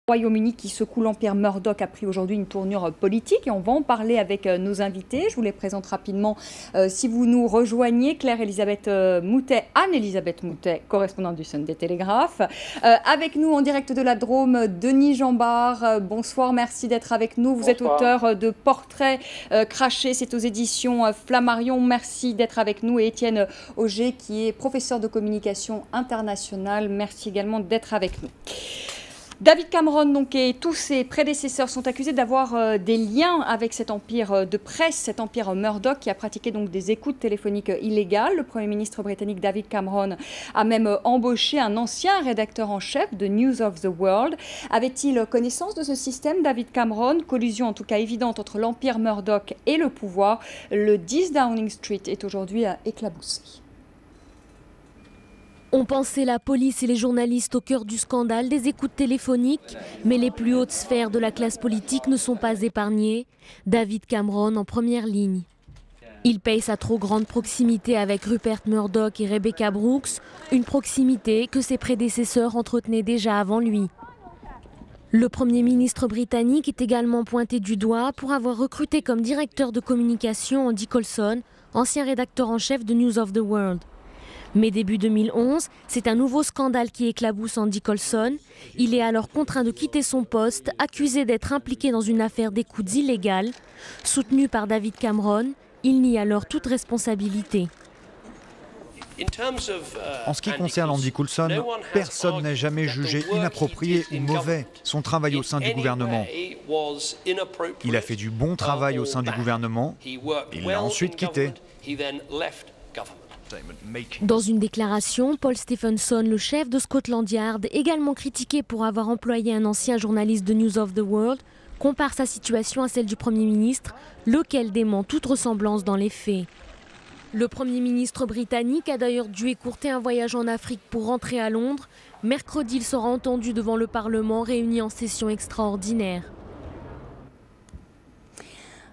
Royaume-Uni qui secoue l'empire Murdoch a pris aujourd'hui une tournure politique et on va en parler avec nos invités. Je vous les présente rapidement. Si vous nous rejoignez, Claire-Elisabeth Moutet, Anne-Elisabeth Moutet, correspondante du Sunday Telegraph. Avec nous en direct de la Drôme, Denis Jambard. Bonsoir, merci d'être avec nous. Vous êtes auteur de Portraits crachés, c'est aux éditions Flammarion. Merci d'être avec nous. Et Étienne Auger qui est professeur de communication internationale. Merci également d'être avec nous. David Cameron donc, et tous ses prédécesseurs sont accusés d'avoir des liens avec cet empire de presse, cet empire Murdoch qui a pratiqué donc des écoutes téléphoniques illégales. Le Premier ministre britannique David Cameron a même embauché un ancien rédacteur en chef de News of the World. Avait-il connaissance de ce système, David Cameron? Collusion en tout cas évidente entre l'empire Murdoch et le pouvoir. Le 10 Downing Street est aujourd'hui éclaboussé. On pensait la police et les journalistes au cœur du scandale des écoutes téléphoniques, mais les plus hautes sphères de la classe politique ne sont pas épargnées. David Cameron en première ligne. Il paye sa trop grande proximité avec Rupert Murdoch et Rebecca Brooks, une proximité que ses prédécesseurs entretenaient déjà avant lui. Le Premier ministre britannique est également pointé du doigt pour avoir recruté comme directeur de communication Andy Coulson, ancien rédacteur en chef de News of the World. Mais début 2011, c'est un nouveau scandale qui éclabousse Andy Coulson. Il est alors contraint de quitter son poste, accusé d'être impliqué dans une affaire d'écoutes illégales. Soutenu par David Cameron, il nie alors toute responsabilité. En ce qui concerne Andy Coulson, personne n'a jamais jugé inapproprié ou mauvais son travail au sein du gouvernement. Il a fait du bon travail au sein du gouvernement, il l'a ensuite quitté. Dans une déclaration, Paul Stephenson, le chef de Scotland Yard, également critiqué pour avoir employé un ancien journaliste de News of the World, compare sa situation à celle du Premier ministre, lequel dément toute ressemblance dans les faits. Le Premier ministre britannique a d'ailleurs dû écourter un voyage en Afrique pour rentrer à Londres. Mercredi, il sera entendu devant le Parlement réuni en session extraordinaire.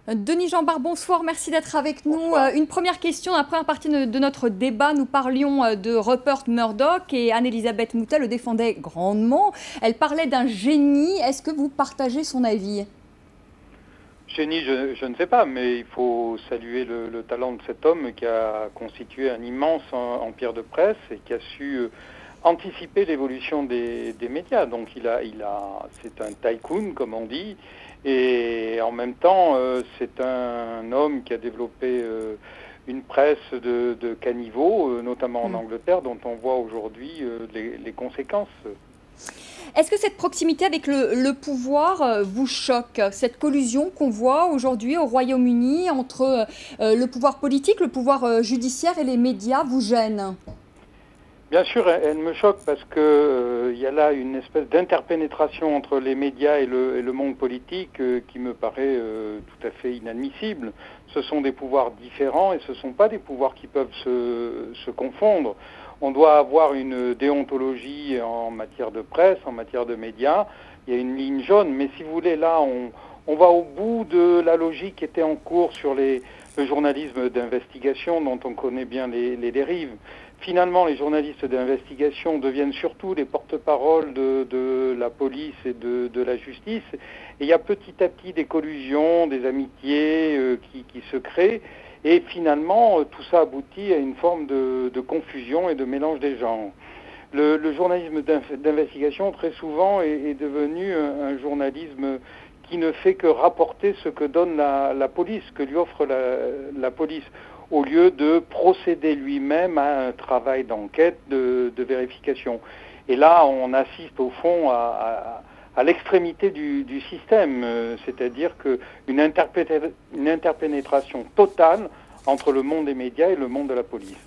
Denis Jambard, bonsoir, merci d'être avec nous. Une première question, après la partie de notre débat, nous parlions de Rupert Murdoch et Anne-Elisabeth Moutet le défendait grandement. Elle parlait d'un génie, est-ce que vous partagez son avis? Génie, je ne sais pas, mais il faut saluer le talent de cet homme qui a constitué un immense empire de presse et qui a su anticiper l'évolution des médias. Donc c'est un tycoon, comme on dit. Et en même temps, c'est un homme qui a développé une presse de caniveau, notamment en Angleterre, dont on voit aujourd'hui les conséquences. Est-ce que cette proximité avec le pouvoir vous choque? Cette collusion qu'on voit aujourd'hui au Royaume-Uni entre le pouvoir politique, le pouvoir judiciaire et les médias vous gêne? Bien sûr, elle me choque parce que y a là une espèce d'interpénétration entre les médias et le monde politique qui me paraît tout à fait inadmissible. Ce sont des pouvoirs différents et ce ne sont pas des pouvoirs qui peuvent se confondre. On doit avoir une déontologie en matière de presse, en matière de médias. Il y a une ligne jaune, mais si vous voulez, là, on va au bout de la logique qui était en cours sur le journalisme d'investigation dont on connaît bien les dérives. Finalement, les journalistes d'investigation deviennent surtout les porte-paroles de la police et de la justice. Et il y a petit à petit des collusions, des amitiés qui se créent. Et finalement, tout ça aboutit à une forme de confusion et de mélange des genres. Le journalisme d'investigation, très souvent, est devenu un journalisme qui ne fait que rapporter ce que donne la police, que lui offre la police, au lieu de procéder lui-même à un travail d'enquête, de vérification. Et là, on assiste au fond à l'extrémité du système, c'est-à-dire qu'une interpénétration totale entre le monde des médias et le monde de la police.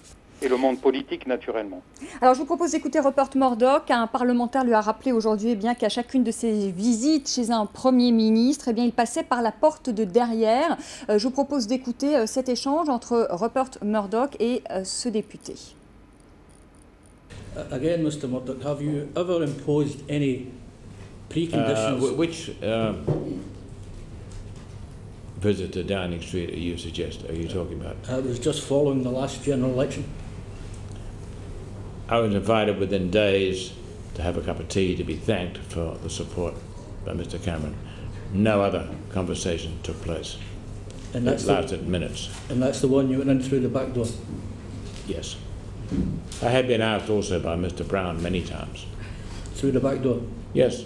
Et le monde politique, naturellement. Alors, je vous propose d'écouter Rupert Murdoch. Un parlementaire lui a rappelé aujourd'hui qu'à chacune de ses visites chez un Premier ministre, il passait par la porte de derrière. Je vous propose d'écouter cet échange entre Rupert Murdoch et ce député. Again, Mr. Murdoch, have you ever imposed any preconditions? Which visit to Downing Street are you talking about? It was just following the last general election. I was invited within days to have a cup of tea to be thanked for the support. by Mr. Cameron. No other conversation took place. And It lasted minutes. And that's the one you went in through the back door? Yes. I had been asked also by Mr. Brown many times. Through the back door? Yes.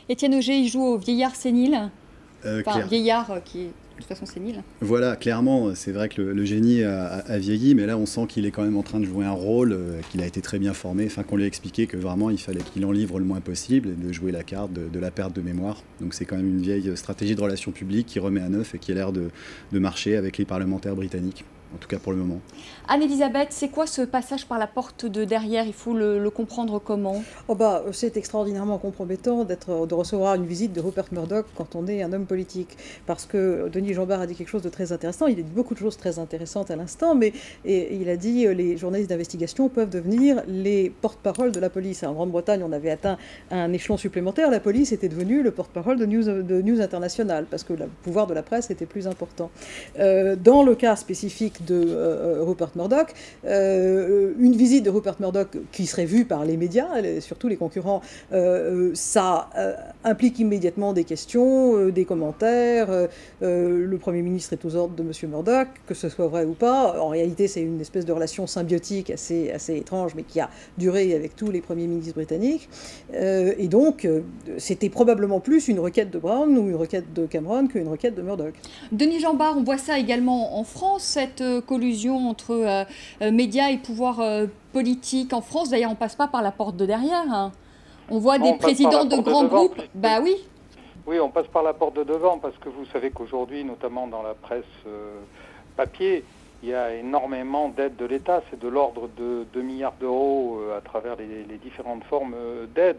Étienne Auger, il joue au vieillard sénile. Enfin, vieillard qui est de toute façon sénile. Voilà, clairement, c'est vrai que le génie a vieilli, mais là on sent qu'il est quand même en train de jouer un rôle, qu'il a été très bien formé, enfin qu'on lui a expliqué que vraiment il fallait qu'il en livre le moins possible et de jouer la carte de la perte de mémoire. Donc c'est quand même une vieille stratégie de relations publiques qui remet à neuf et qui a l'air de marcher avec les parlementaires britanniques. En tout cas pour le moment. Anne-Elisabeth, c'est quoi ce passage par la porte de derrière? Il faut le comprendre comment? C'est extraordinairement compromettant de recevoir une visite de Rupert Murdoch quand on est un homme politique. Parce que Denis Jambard a dit quelque chose de très intéressant. Il a dit beaucoup de choses très intéressantes à l'instant, mais il a dit les journalistes d'investigation peuvent devenir les porte-parole de la police. En Grande-Bretagne, on avait atteint un échelon supplémentaire. La police était devenue le porte-parole de News International parce que le pouvoir de la presse était plus important. Dans le cas spécifique de Rupert Murdoch, une visite de Rupert Murdoch qui serait vue par les médias, surtout les concurrents, ça implique immédiatement des questions, des commentaires. Le Premier ministre est aux ordres de M. Murdoch, que ce soit vrai ou pas. En réalité, c'est une espèce de relation symbiotique assez étrange, mais qui a duré avec tous les premiers ministres britanniques. Et donc, c'était probablement plus une requête de Brown ou une requête de Cameron qu'une requête de Murdoch. Denis Jambard, on voit ça également en France, cette collusion entre médias et pouvoir politique en France. D'ailleurs, on ne passe pas par la porte de derrière. Hein. On voit des présidents de grands groupes. Bah oui. Oui, on passe par la porte de devant parce que vous savez qu'aujourd'hui, notamment dans la presse papier, il y a énormément d'aides de l'État. C'est de l'ordre de 2 milliards d'euros à travers les différentes formes d'aide.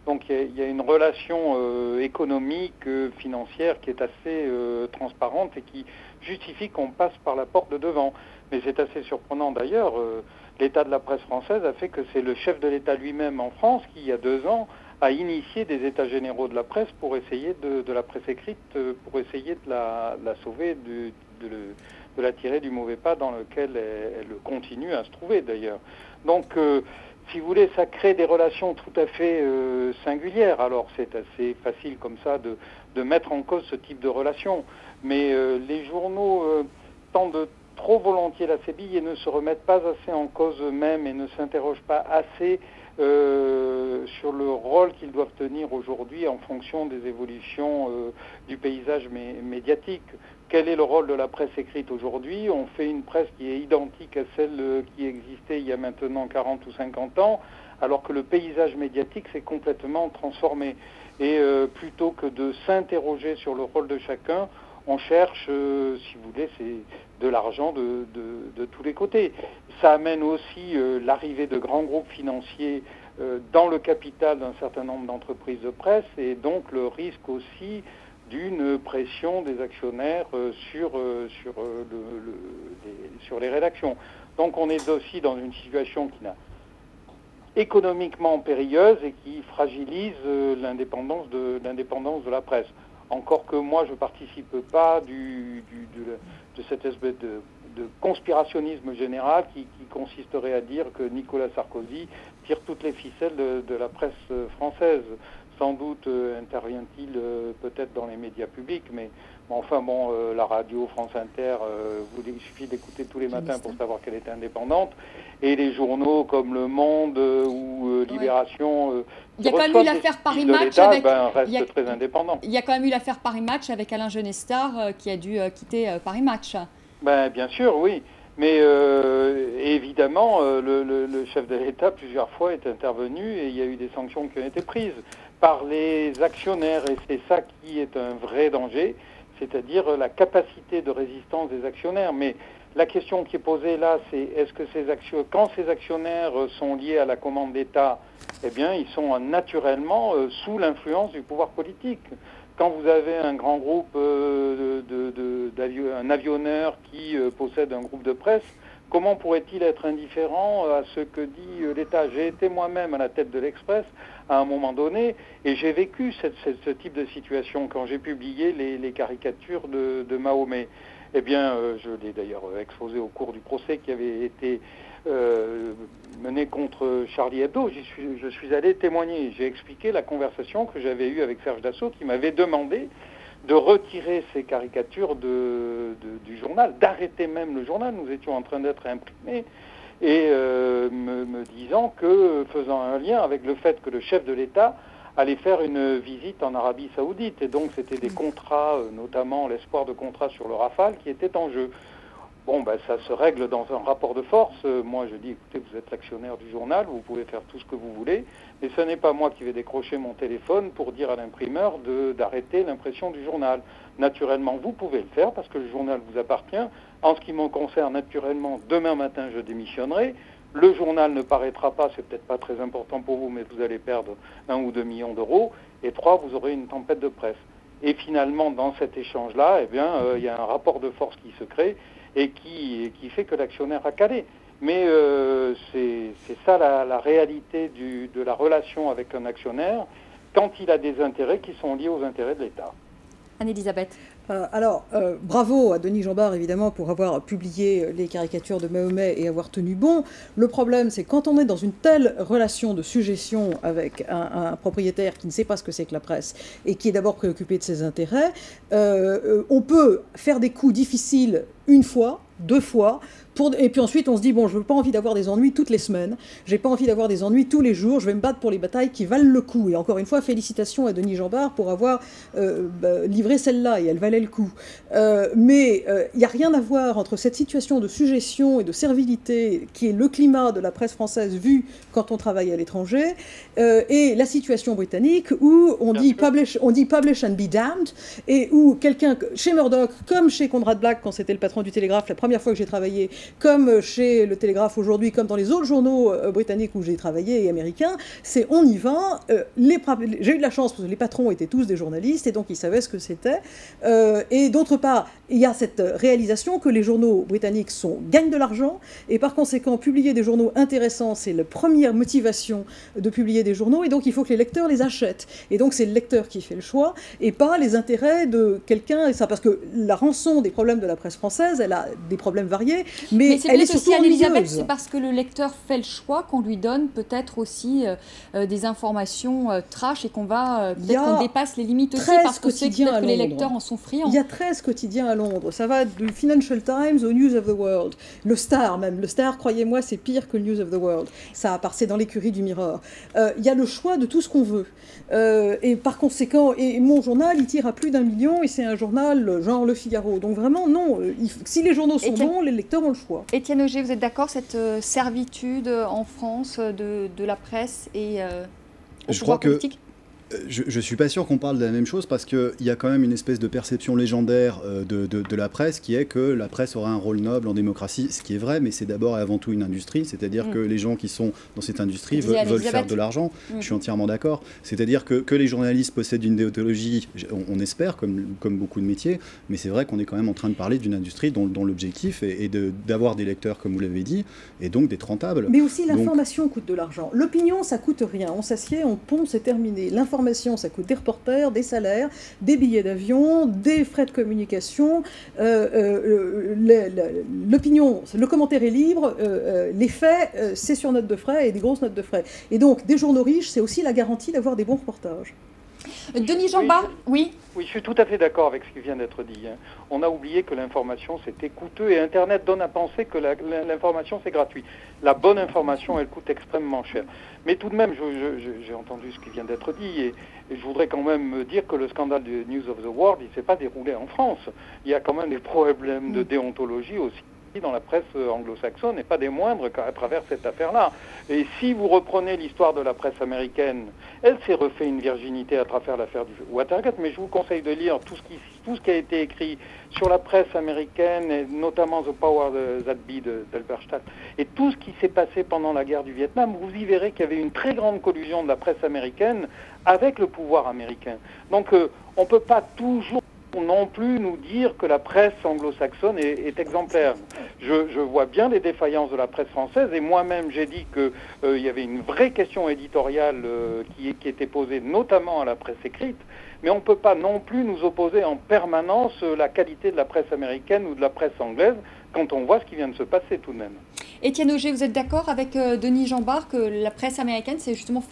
Donc il y a une relation économique, financière qui est assez transparente et qui justifie qu'on passe par la porte de devant. Mais c'est assez surprenant d'ailleurs. L'état de la presse française a fait que c'est le chef de l'État lui-même en France qui, il y a 2 ans, a initié des états généraux de la presse pour essayer de la presse écrite, pour essayer de la sauver, de la tirer du mauvais pas dans lequel elle continue à se trouver d'ailleurs. Donc si vous voulez, ça crée des relations tout à fait singulières. Alors c'est assez facile comme ça de mettre en cause ce type de relations. Mais les journaux tendent trop volontiers la sébille et ne se remettent pas assez en cause eux-mêmes et ne s'interrogent pas assez sur le rôle qu'ils doivent tenir aujourd'hui en fonction des évolutions du paysage médiatique. Quel est le rôle de la presse écrite aujourd'hui? On fait une presse qui est identique à celle qui existait il y a maintenant 40 ou 50 ans, alors que le paysage médiatique s'est complètement transformé. Et plutôt que de s'interroger sur le rôle de chacun, on cherche, si vous voulez, c'est de l'argent de tous les côtés. Ça amène aussi l'arrivée de grands groupes financiers dans le capital d'un certain nombre d'entreprises de presse et donc le risque aussi d'une pression des actionnaires sur les rédactions. Donc on est aussi dans une situation qui n'a économiquement périlleuse et qui fragilise l'indépendance de la presse. Encore que moi, je ne participe pas de cette espèce de conspirationnisme général qui consisterait à dire que Nicolas Sarkozy tire toutes les ficelles de la presse française. Sans doute intervient-il peut-être dans les médias publics, mais enfin bon, la radio, France Inter, il suffit d'écouter tous les matins pour savoir qu'elle est indépendante. Et les journaux comme Le Monde ou Libération, il y a quand même eu l'affaire Paris Match avec. Restent très indépendants. Il y a quand même eu l'affaire Paris Match avec Alain Genestard qui a dû quitter Paris Match. Bien sûr, oui. Mais évidemment, le chef de l'État, plusieurs fois, est intervenu et il y a eu des sanctions qui ont été prises par les actionnaires. Et c'est ça qui est un vrai danger, c'est-à-dire la capacité de résistance des actionnaires. Mais la question qui est posée là, c'est est-ce que quand ces actionnaires sont liés à la commande d'État, eh bien, ils sont naturellement sous l'influence du pouvoir politique. Quand vous avez un grand groupe, un avionneur qui possède un groupe de presse, comment pourrait-il être indifférent à ce que dit l'État? J'ai été moi-même à la tête de l'Express à un moment donné et j'ai vécu ce type de situation quand j'ai publié les caricatures de Mahomet. Eh bien, je l'ai d'ailleurs exposé au cours du procès qui avait été mené contre Charlie Hebdo. Je suis allé témoigner. J'ai expliqué la conversation que j'avais eue avec Serge Dassault qui m'avait demandé de retirer ces caricatures du journal, d'arrêter même le journal. Nous étions en train d'être imprimés et me disant que, faisant un lien avec le fait que le chef de l'État allait faire une visite en Arabie Saoudite. Et donc, c'était des contrats, notamment l'espoir de contrat sur le Rafale, qui était en jeu. Bon, ben, ça se règle dans un rapport de force. Moi, je dis, écoutez, vous êtes l'actionnaire du journal, vous pouvez faire tout ce que vous voulez, mais ce n'est pas moi qui vais décrocher mon téléphone pour dire à l'imprimeur d'arrêter l'impression du journal. Naturellement, vous pouvez le faire parce que le journal vous appartient. En ce qui me concerne, naturellement, demain matin, je démissionnerai. Le journal ne paraîtra pas, c'est peut-être pas très important pour vous, mais vous allez perdre 1 ou 2 millions d'euros. Et 3, vous aurez une tempête de presse. Et finalement, dans cet échange-là, eh bien, il y a un rapport de force qui se crée et qui fait que l'actionnaire a calé. Mais c'est ça la réalité de la relation avec un actionnaire quand il a des intérêts qui sont liés aux intérêts de l'État. Anne-Elisabeth. Bravo à Denis Jeanbart, évidemment, pour avoir publié les caricatures de Mahomet et avoir tenu bon. Le problème, c'est quand on est dans une telle relation de suggestion avec un propriétaire qui ne sait pas ce que c'est que la presse et qui est d'abord préoccupé de ses intérêts, on peut faire des coups difficiles une fois, 2 fois, et puis ensuite on se dit, bon, je n'ai pas envie d'avoir des ennuis toutes les semaines, j'ai pas envie d'avoir des ennuis tous les jours, je vais me battre pour les batailles qui valent le coup. Et encore une fois, félicitations à Denis Jeanbart pour avoir livré celle-là, et elle valait le coup. Mais il n'y a rien à voir entre cette situation de suggestion et de servilité qui est le climat de la presse française vu quand on travaille à l'étranger, et la situation britannique où on dit publish and be damned, et où quelqu'un, chez Murdoch, comme chez Conrad Black quand c'était le patron du Télégraphe la première fois que j'ai travaillé, comme chez le Télégraphe aujourd'hui, comme dans les autres journaux britanniques où j'ai travaillé et américains, c'est on y va. J'ai eu de la chance parce que les patrons étaient tous des journalistes et donc ils savaient ce que c'était. Et d'autre part, il y a cette réalisation que les journaux britanniques gagnent de l'argent et par conséquent, publier des journaux intéressants, c'est la première motivation de publier des journaux et donc il faut que les lecteurs les achètent. Et donc c'est le lecteur qui fait le choix et pas les intérêts de quelqu'un. Et ça, parce que la rançon des problèmes de la presse française, elle a des problèmes variés, mais elle est surtout Anne-Elisabeth, c'est parce que le lecteur fait le choix qu'on lui donne peut-être aussi des informations trash et qu'on dépasse les limites aussi parce que c'est que les lecteurs en sont friands. Il y a 13 quotidiens à Londres. Ça va du Financial Times au News of the World. Le Star même. Le Star, croyez-moi, c'est pire que le News of the World. Ça c'est dans l'écurie du Mirror. Il y a le choix de tout ce qu'on veut. Et par conséquent, et mon journal, il tire à plus d'1 million et c'est un journal genre Le Figaro. Donc vraiment, non. Si les journaux sont bons, les lecteurs ont le choix. Étienne Auger, vous êtes d'accord, cette servitude en France de la presse et au pouvoir politique ? Je ne suis pas sûr qu'on parle de la même chose parce qu'il y a quand même une espèce de perception légendaire de la presse qui est que la presse aura un rôle noble en démocratie, ce qui est vrai, mais c'est d'abord et avant tout une industrie, c'est-à-dire que les gens qui sont dans cette industrie veulent faire de l'argent. Je suis entièrement d'accord. C'est-à-dire que les journalistes possèdent une déontologie, on espère, comme beaucoup de métiers, mais c'est vrai qu'on est quand même en train de parler d'une industrie dont l'objectif est d'avoir des lecteurs, comme vous l'avez dit, et donc d'être rentable. Mais aussi l'information coûte de l'argent. L'opinion, ça coûte rien. On s'assied, on pond, c'est terminé. L'information, ça coûte des reporters, des salaires, des billets d'avion, des frais de communication. L'opinion, le commentaire est libre, les faits, c'est sur note de frais et des grosses notes de frais. Et donc, des journaux riches, c'est aussi la garantie d'avoir des bons reportages. Denis Jeanbart, oui. Oui, je suis tout à fait d'accord avec ce qui vient d'être dit. On a oublié que l'information, c'était coûteux et Internet donne à penser que l'information, c'est gratuit. La bonne information, elle coûte extrêmement cher. Mais tout de même, j'ai entendu ce qui vient d'être dit et je voudrais quand même dire que le scandale du News of the World, il ne s'est pas déroulé en France. Il y a quand même des problèmes de déontologie aussi dans la presse anglo-saxonne et pas des moindres à travers cette affaire-là. Et si vous reprenez l'histoire de la presse américaine, elle s'est refait une virginité à travers l'affaire du Watergate, mais je vous conseille de lire tout ce qui a été écrit sur la presse américaine, et notamment The Power That Be d'Halberstadt, et tout ce qui s'est passé pendant la guerre du Vietnam, vous y verrez qu'il y avait une très grande collusion de la presse américaine avec le pouvoir américain. Donc on ne peut pas toujours non plus nous dire que la presse anglo-saxonne est exemplaire. Je vois bien les défaillances de la presse française et moi-même j'ai dit qu'il y avait une vraie question éditoriale qui était posée notamment à la presse écrite, mais on ne peut pas non plus nous opposer en permanence la qualité de la presse américaine ou de la presse anglaise quand on voit ce qui vient de se passer tout de même. Étienne Auger, vous êtes d'accord avec Denis Jambard que la presse américaine s'est justement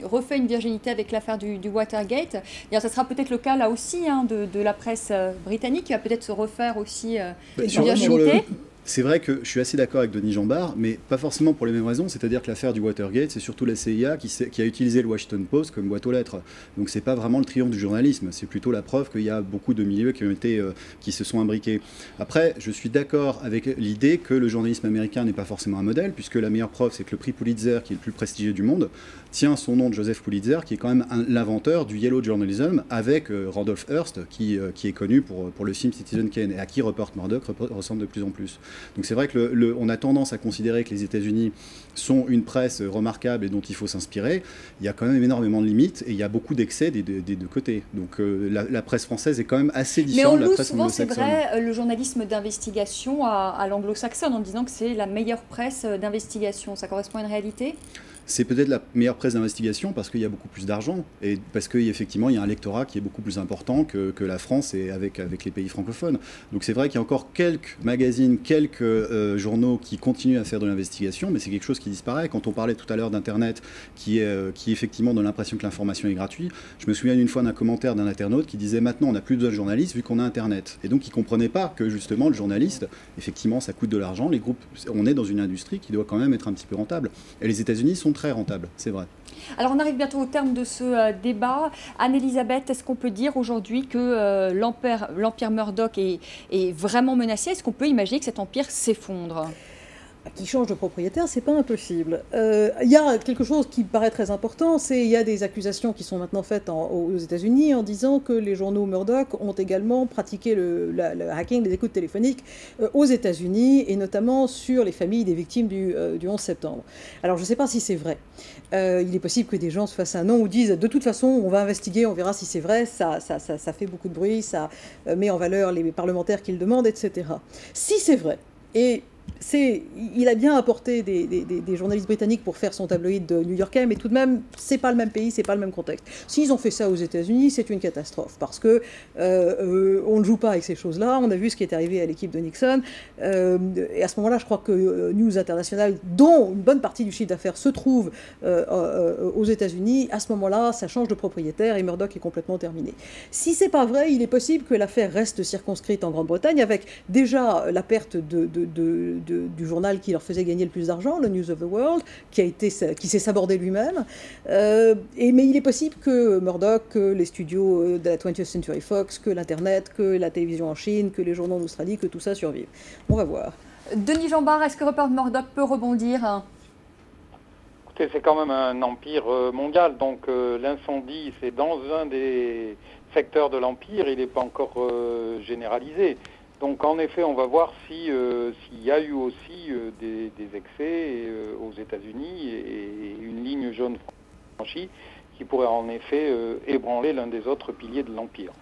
refait une virginité avec l'affaire du Watergate? Ça sera peut-être le cas là aussi de la presse britannique qui va peut-être se refaire aussi une virginité. C'est vrai que je suis assez d'accord avec Denis Jambard, mais pas forcément pour les mêmes raisons. C'est-à-dire que l'affaire du Watergate, c'est surtout la CIA qui a utilisé le Washington Post comme boîte aux lettres. Donc c'est pas vraiment le triomphe du journalisme, c'est plutôt la preuve qu'il y a beaucoup de milieux qui se sont imbriqués. Après, je suis d'accord avec l'idée que le journalisme américain n'est pas forcément un modèle, puisque la meilleure preuve, c'est que le prix Pulitzer, qui est le plus prestigieux du monde, tient son nom de Joseph Pulitzer, qui est quand même l'inventeur du Yellow Journalism, avec Randolph Hearst, qui est connu pour le film Citizen Kane, et à qui Rupert Murdoch ressemble de plus en plus. Donc c'est vrai que on a tendance à considérer que les États-Unis sont une presse remarquable et dont il faut s'inspirer. Il y a quand même énormément de limites et il y a beaucoup d'excès des deux côtés. Donc la presse française est quand même assez différente de la presse anglo-saxonne. Mais on loue souvent, c'est vrai, le journalisme d'investigation à l'anglo-saxonne en disant que c'est la meilleure presse d'investigation. Ça correspond à une réalité ? C'est peut-être la meilleure presse d'investigation parce qu'il y a beaucoup plus d'argent et parce qu'effectivement il y a un lectorat qui est beaucoup plus important que la France et avec les pays francophones. Donc c'est vrai qu'il y a encore quelques magazines, quelques journaux qui continuent à faire de l'investigation, mais c'est quelque chose qui disparaît. Quand on parlait tout à l'heure d'Internet qui effectivement donne l'impression que l'information est gratuite, je me souviens une fois d'un commentaire d'un internaute qui disait maintenant on n'a plus besoin de journalistes vu qu'on a Internet. Et donc il ne comprenait pas que justement le journaliste, effectivement ça coûte de l'argent, les groupes, on est dans une industrie qui doit quand même être un petit peu rentable. Et les États-Unis sont très rentable, c'est vrai. Alors on arrive bientôt au terme de ce débat. Anne-Elisabeth, est-ce qu'on peut dire aujourd'hui que l'empire Murdoch est vraiment menacé? Est-ce qu'on peut imaginer que cet empire s'effondre? Qui change de propriétaire, c'est pas impossible. Il y a quelque chose qui paraît très important, il y a des accusations qui sont maintenant faites aux États-Unis en disant que les journaux Murdoch ont également pratiqué le hacking des écoutes téléphoniques aux États-Unis et notamment sur les familles des victimes du 11 septembre. Alors je ne sais pas si c'est vrai. Il est possible que des gens se fassent un nom ou disent de toute façon on va investiguer, on verra si c'est vrai, ça fait beaucoup de bruit, ça met en valeur les parlementaires qui le demandent, etc. Si c'est vrai, et il a bien apporté des journalistes britanniques pour faire son tabloïd new-yorkais, mais tout de même, c'est pas le même pays, c'est pas le même contexte. S'ils ont fait ça aux États-Unis, c'est une catastrophe, parce que on ne joue pas avec ces choses-là. On a vu ce qui est arrivé à l'équipe de Nixon, et à ce moment-là, je crois que News International, dont une bonne partie du chiffre d'affaires se trouve aux États-Unis, à ce moment-là, ça change de propriétaire et Murdoch est complètement terminé. Si c'est pas vrai, il est possible que l'affaire reste circonscrite en Grande-Bretagne, avec déjà la perte du journal qui leur faisait gagner le plus d'argent, le News of the World, qui s'est sabordé lui-même. Mais il est possible que Murdoch, que les studios de la 20th Century Fox, que l'Internet, que la télévision en Chine, que les journaux en Australie, que tout ça survive. On va voir. Denis Jambard, est-ce que Rupert Murdoch peut rebondir? Écoutez, c'est quand même un empire mondial, donc l'incendie, c'est dans un des secteurs de l'empire, il n'est pas encore généralisé. Donc en effet, on va voir s'il y a eu aussi des excès aux États-Unis et une ligne jaune franchie qui pourrait en effet ébranler l'un des autres piliers de l'Empire.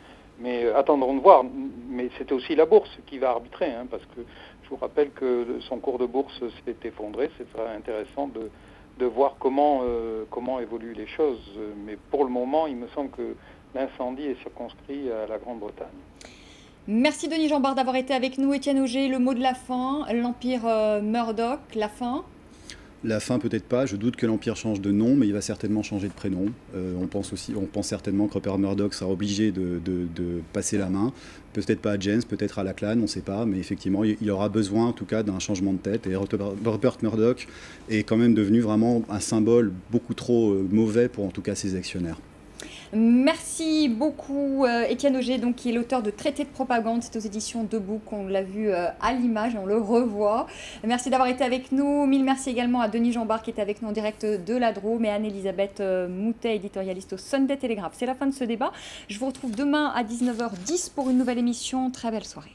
Mais attendons de voir. Mais c'est aussi la bourse qui va arbitrer, parce que je vous rappelle que son cours de bourse s'est effondré. Ce sera intéressant de voir comment évoluent les choses. Mais pour le moment, il me semble que l'incendie est circonscrit à la Grande-Bretagne. Merci Denis Jambard d'avoir été avec nous. Étienne Auger, le mot de la fin, l'empire Murdoch, la fin? La fin peut-être pas, je doute que l'empire change de nom, mais il va certainement changer de prénom. On pense certainement que Rupert Murdoch sera obligé de passer la main, peut-être pas à James, peut-être à Lachlan, on ne sait pas, mais effectivement il aura besoin en tout cas d'un changement de tête, et Rupert Murdoch est quand même devenu vraiment un symbole beaucoup trop mauvais pour en tout cas ses actionnaires. Merci beaucoup Étienne Auger, qui est l'auteur de Traité de propagande, c'est aux éditions Debout qu'on l'a vu à l'image et on le revoit. Merci d'avoir été avec nous. Mille merci également à Denis Jambard qui était avec nous en direct de la Drôme et Anne-Elisabeth Moutet, éditorialiste au Sunday Telegraph. C'est la fin de ce débat. Je vous retrouve demain à 19h10 pour une nouvelle émission. Très belle soirée.